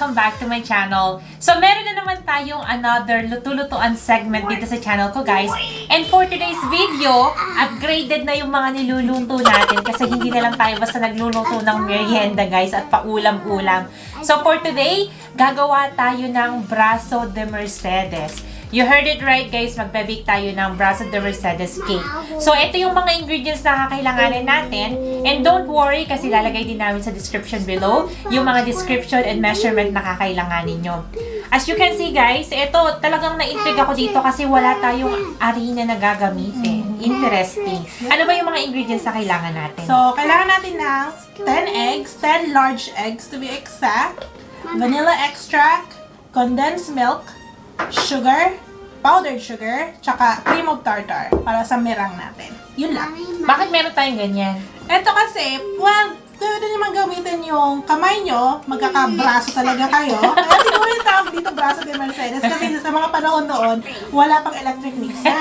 welcome back to my channel. So, meron na naman tayong another luto-lutuan segment dito sa channel ko, guys. And for today's video, upgraded na yung mga niluluto natin kasi hindi na lang tayo basta nagluluto ng merienda, guys, at paulam-ulam. So, for today, gagawa tayo ng Brazo de Mercedes. You heard it right, guys. Magbe-bake tayo ng Brazo de Mercedes cake. So, ito yung mga ingredients na kakailanganin natin. And don't worry kasi lalagay din namin sa description below yung mga description and measurement na kakailanganin nyo. As you can see, guys, ito talagang na-intrigue ako dito kasi wala tayong harina na gagamitin. Interesting. Ano ba yung mga ingredients na kailangan natin? So, kailangan natin ng 10 eggs, 10 large eggs to be exact, vanilla extract, condensed milk, sugar, powdered sugar, tsaka cream of tartar para sa merang natin. Yun lang. Bakit meron tayong ganyan? Ito kasi, well, pwede naman gamitin yung kamay nyo, magkakabraso talaga kayo. Kaya siguro yung tawag dito, Brazo de Mercedes, kasi sa mga panahon noon, wala pang electric mixer.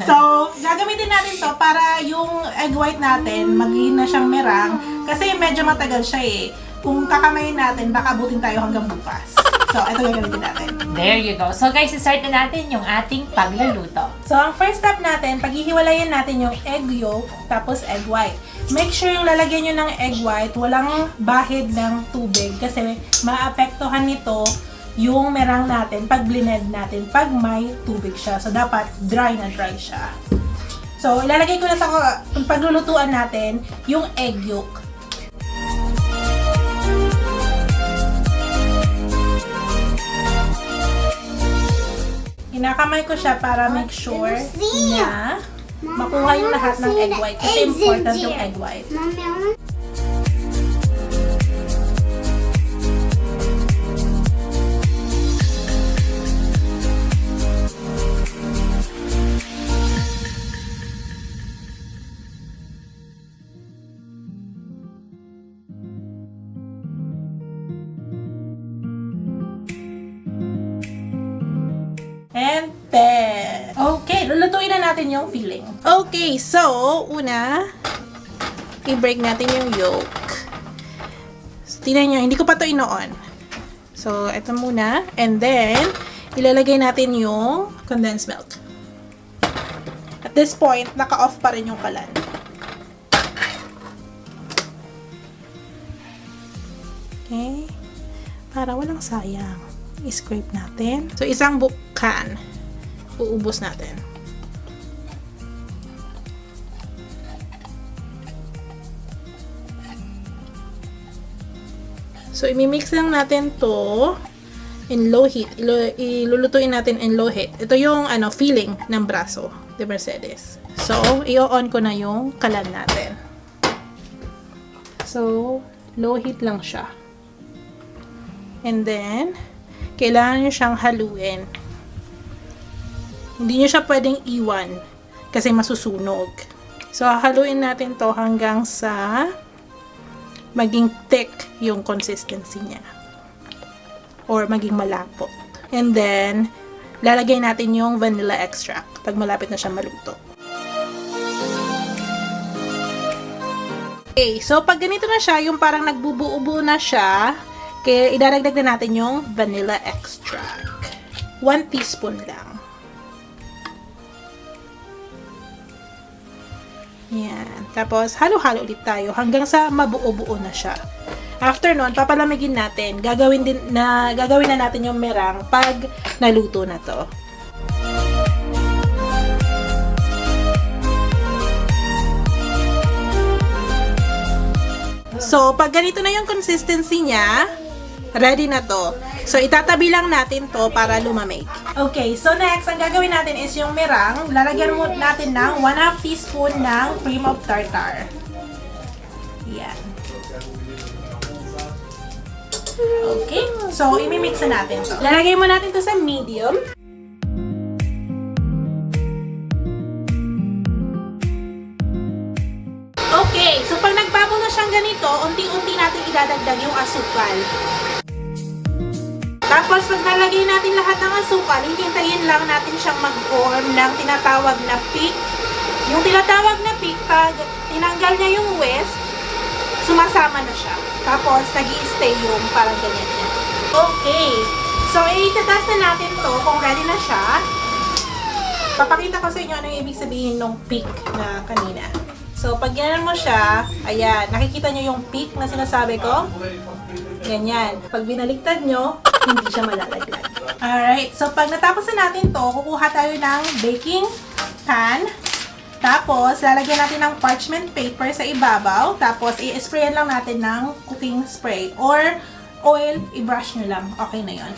So, gagamitin natin to para yung egg white natin, magiging na siyang merang, kasi medyo matagal siya eh. Kung kakamayin natin, baka abutin tayo hanggang bukas. So, ito gagamitin natin. There you go. So, guys, start na natin yung ating pagluluto. So, ang first step natin, paghihiwalayin natin yung egg yolk, tapos egg white. Make sure yung lalagyan nyo ng egg white, walang bahid ng tubig kasi maapektuhan nito yung merang natin pag blend natin, pag may tubig siya. So, dapat dry na dry siya. So, ilalagay ko na sa paglulutuan natin yung egg yolk. Kinakamay ko siya para make sure na makuha yung lahat ng egg white. Kasi important yung egg white. And then, okay, lulutuin na natin yung filling. Okay, so, una, i-break natin yung yolk. So, tingnan nyo, hindi ko pa to inoon. So, ito muna. And then, ilalagay natin yung condensed milk. At this point, naka-off pa rin yung kalan. Okay. Para walang sayang. I-scrape natin. So, isang bukan. Uubos natin. So, imimix lang natin to in low heat. Ilulutuin natin in low heat. Ito yung filling ng Brazo de Mercedes. So, i-on ko na yung kalan natin. So, low heat lang siya. And then, kailangan nyo siyang haluin. Hindi nyo siya pwedeng iwan kasi masusunog. So, haluin natin to hanggang sa maging thick yung consistency niya. Or maging malapot. And then, lalagay natin yung vanilla extract pag malapit na siya maluto. Okay, so pag ganito na siya, yung parang nagbubuo-buo na siya, kaya idadagdag na natin yung vanilla extract. 1 teaspoon lang. Yan. Tapos, halo-halo ulit tayo hanggang sa mabuo-buo na siya. After nun, papalamigin natin. Gagawin na natin yung merang pag naluto na to. So, pag ganito na yung consistency niya, ready na to. So, itatabi lang natin to para lumamig. Okay, so next, ang gagawin natin is yung merang. Lalagyan mo natin ng 1/2 teaspoon ng cream of tartar. Yan. Okay, so imimix na natin to. Lalagay mo natin to sa medium. Okay, so pag nagbago na siyang ganito, unti-unti natin idadagdag yung asukal. Tapos, pag nalagay natin lahat ng asukal, hihintayin lang natin siyang mag-form ng tinatawag na peak. Yung tinatawag na peak, pag tinanggal niya yung whisk, sumasama na siya. Tapos, nag-i-stay yung parang ganyan yan. Okay. So, i-test na natin to kung ready na siya. Papakita ko sa inyo ano yung ibig sabihin ng peak na kanina. So, pag ganyan mo siya, ayan, nakikita nyo yung peak na sinasabi ko? Ganyan. Pag binaligtad nyo, hindi siya malalaglag. Alright, so pag natapos na natin to, kukuha tayo ng baking pan. Tapos, lalagyan natin ng parchment paper sa ibabaw. Tapos, i-sprayan lang natin ng cooking spray. Or, oil, i-brush nyo lang. Okay na yon.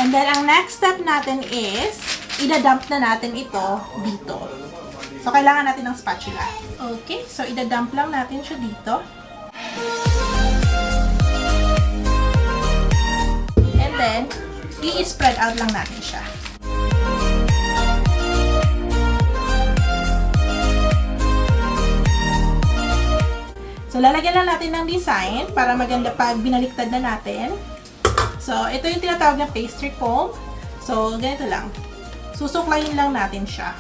And then, ang next step natin is, idadump na natin ito dito. So, kailangan natin ng spatula. Okay, so idadump lang natin siya dito. And then, i-spread out lang natin siya. So, lalagyan lang natin ng design para maganda pag binaliktad na natin. So, ito yung tinatawag na pastry comb. So, ganito lang. Susuklayin lang natin siya.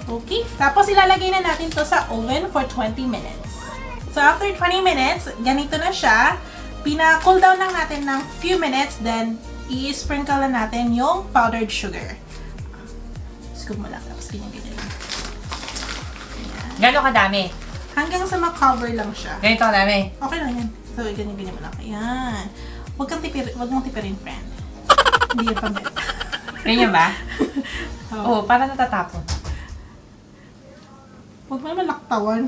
Okay. Tapos, ilalagay na natin to sa oven for 20 minutes. So, after 20 minutes, ganito na siya. Pina-cool down lang natin ng few minutes. Then, i-sprinkle na natin yung powdered sugar. Scoop mo lang. Tapos, ganyan-ganyan lang. Gano'n kadami? Hanggang sa ma-cover lang siya. Ganito kadami? Okay lang yan. So, ganyan-ganyan mo lang. Ayan. Huwag mong tipirin, friend. Hindi yan pambit. Ganyan ba? Oh. Oo, para natatapon. Huwag mo naman laktawan.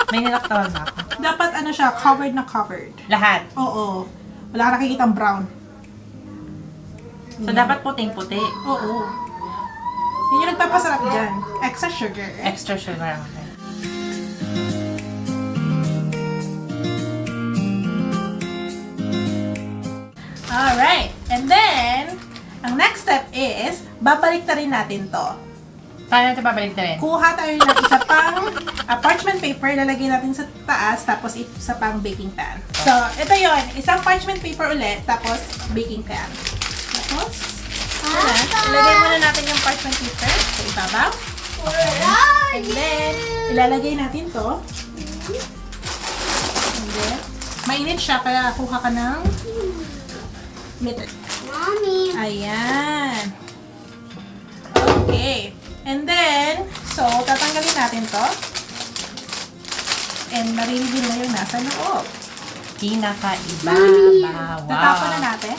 May nilaktawan ba ako? Dapat ano siya, covered na covered. Lahat? Oo. Wala ka nakikitang brown. So, dapat puting-puti. Oo. Yan yung nagpapasarap dyan. Extra sugar. Extra sugar. Okay. Alright. And then, ang next step is, babalik na rin natin to. Paano natin babalik na rin? Kuha tayo ng isa pang parchment paper, lalagay natin sa taas, tapos isa pang baking pan. So, ito yon, isang parchment paper ulit, tapos baking pan. Tapos, ilagay muna natin yung parchment paper sa ibabaw. And then, ilalagay natin to. And then, mainit siya, kaya kuha ka ng glitter. Mommy. Ayan. Okay. And then, so, tatanggalin natin to. And mariligin na yung nasa loob. Pinaka-iba. Wow. Tatapon na natin.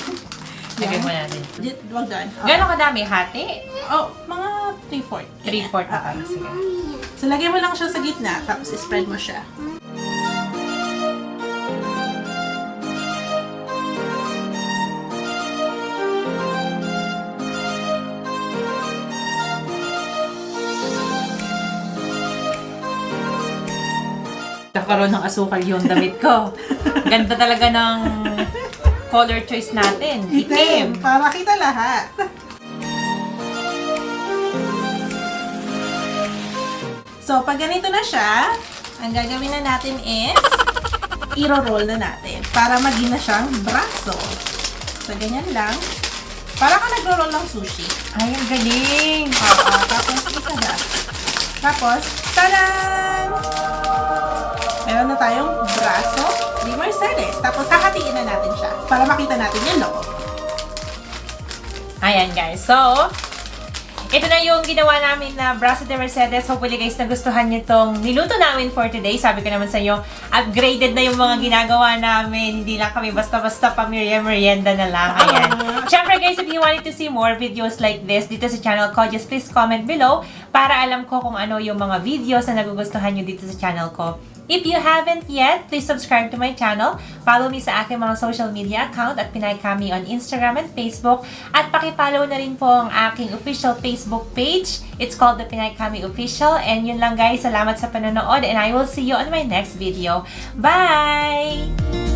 Lagay mo natin. Huwag doon. Gano'n kadami? Hati? Oh, mga 3/4. 3/4 na kami. Sige. So, lagay mo lang siya sa gitna, tapos spread mo siya. Nagkaroon ng asukal yung damit ko. Ganda talaga ng color choice natin. Itim. Para makita lahat. So, pag ganito na siya, ang gagawin na natin is, i-roll na natin para maging na siyang brazo. So, ganyan lang. Para ka nagro-roll ng sushi. Ay, ang galing. Tapos, isa na. Tapos, tadan! Meron na tayong braso, 3 Mercedes. Tapos, hahatiin na natin siya para makita natin yung loob. Ayan guys. So, ito na yung ginawa namin na Brazo de Mercedes. Hopefully guys, nagustuhan nyo itong niluto namin for today. Sabi ko naman sa inyo, upgraded na yung mga ginagawa namin. Hindi lang kami basta-basta merienda na lang. Ayan. Siyempre guys, if you wanted to see more videos like this dito sa channel ko, just please comment below para alam ko kung ano yung mga videos na nagugustuhan nyo dito sa channel ko. If you haven't yet, please subscribe to my channel. Follow me sa aking mga social media account at Pinay Kami on Instagram and Facebook. At pakipollow na rin po ang aking official Facebook page. It's called the Pinay Kami Official. And yun lang guys, salamat sa panonood and I will see you on my next video. Bye!